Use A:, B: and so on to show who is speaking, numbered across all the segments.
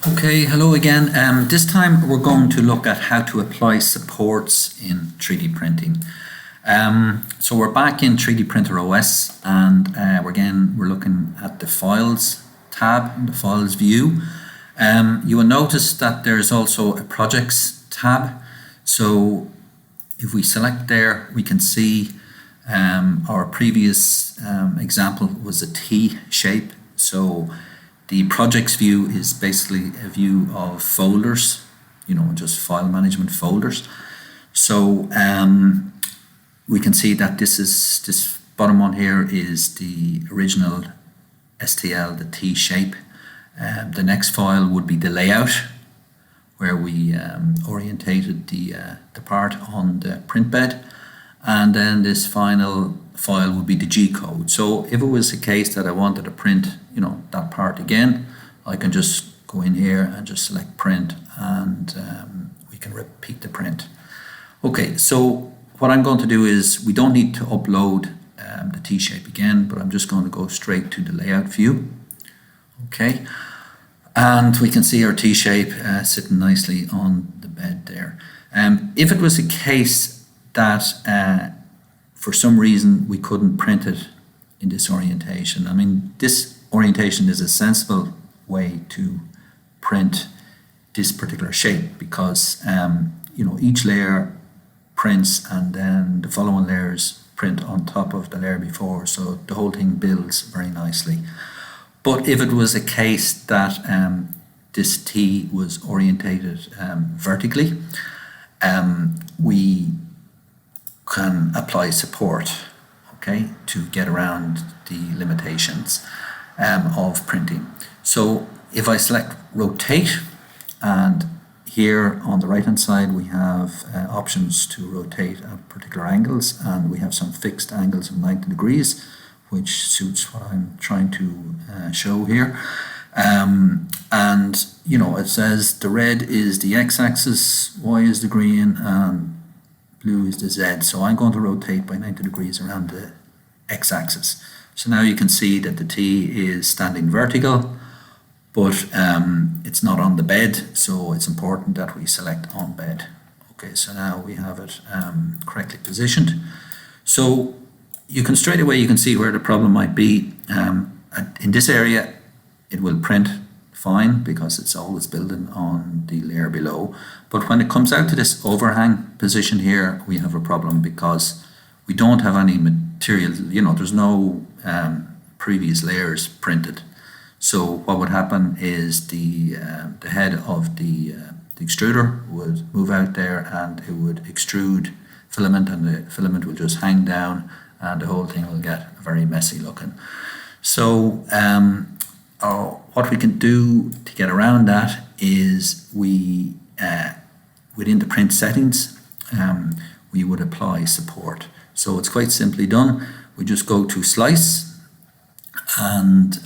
A: Okay, hello again. This time we're going to look at how to apply supports in 3D printing. So we're back in 3D Printer OS, and we're looking at the Files tab, the Files view. You will notice that there's also a Projects tab. So if we select there, we can see our previous example was a T shape. So the projects view is basically a view of folders, just file management folders. So we can see that this bottom one here is the original STL, the T shape. The next file would be the layout, where we orientated the part on the print bed. And then this final file would be the G code. So if it was a case that I wanted to print, that part again, I can just go in here and just select print, and we can repeat the print. Okay, so what I'm going to do is we don't need to upload the T shape again, but I'm just going to go straight to the layout view. Okay, and we can see our T shape sitting nicely on the bed there. If it was a case that for some reason we couldn't print it in this orientation. I mean, this orientation is a sensible way to print this particular shape because each layer prints and then the following layers print on top of the layer before, so the whole thing builds very nicely. But if it was a case that this T was orientated vertically, we can apply support, okay, to get around the limitations of printing. So if I select rotate, and here on the right hand side we have options to rotate at particular angles, and we have some fixed angles of 90 degrees, which suits what I'm trying to show here. And it says the red is the x-axis, y is the green, and blue is the Z. So I'm going to rotate by 90 degrees around the x-axis. So now you can see that the T is standing vertical, but it's not on the bed, so it's important that we select on bed. Okay, so now we have it correctly positioned. So you can straight away, you can see where the problem might be. In this area, it will print fine because it's always building on the layer below. But when it comes out to this overhang position here, we have a problem because we don't have any material, there's no previous layers printed. So what would happen is the head of the extruder would move out there and it would extrude filament, and the filament will just hang down and the whole thing will get very messy looking. So what we can do to get around that is we, within the print settings, we would apply support. So it's quite simply done. We just go to slice, and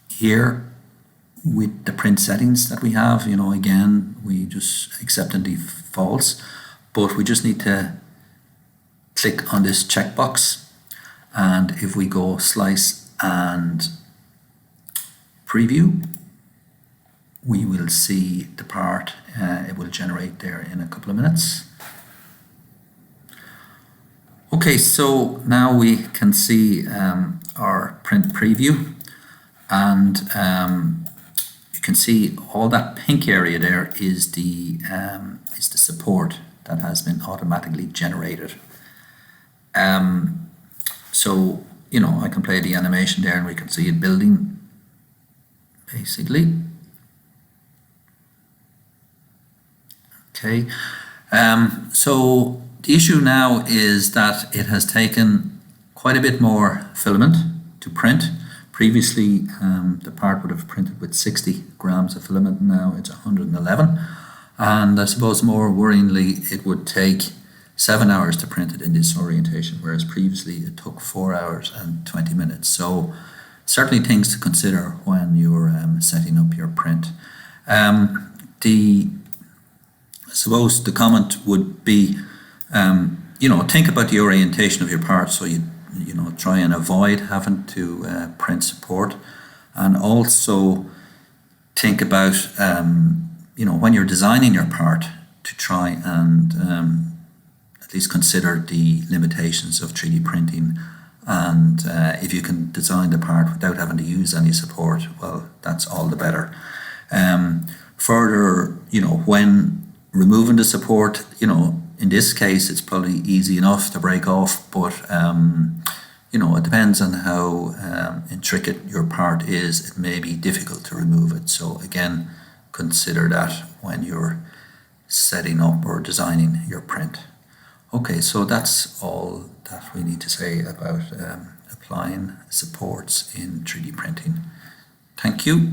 A: here with the print settings that we have, again, we just accept and defaults, but we just need to click on this checkbox, and if we go slice and preview, we will see the part. It will generate there in a couple of minutes. Okay, so now we can see our print preview, and you can see all that pink area there is the support that has been automatically generated. So I can play the animation there and we can see it building basically. Okay, so the issue now is that it has taken quite a bit more filament to print. Previously, the part would have printed with 60 grams of filament, now it's 111. And I suppose more worryingly, it would take 7 hours to print it in this orientation, whereas previously it took 4 hours and 20 minutes. So certainly things to consider when you're setting up your print. I suppose the comment would be, think about the orientation of your part, so you try and avoid having to print support, and also think about, when you're designing your part, to try and at least consider the limitations of 3D printing. And if you can design the part without having to use any support, well, that's all the better. Further, when removing the support, in this case, it's probably easy enough to break off, but it depends on how intricate your part is. It may be difficult to remove it. So again, consider that when you're setting up or designing your print. Okay, so that's all that we need to say about applying supports in 3D printing. Thank you.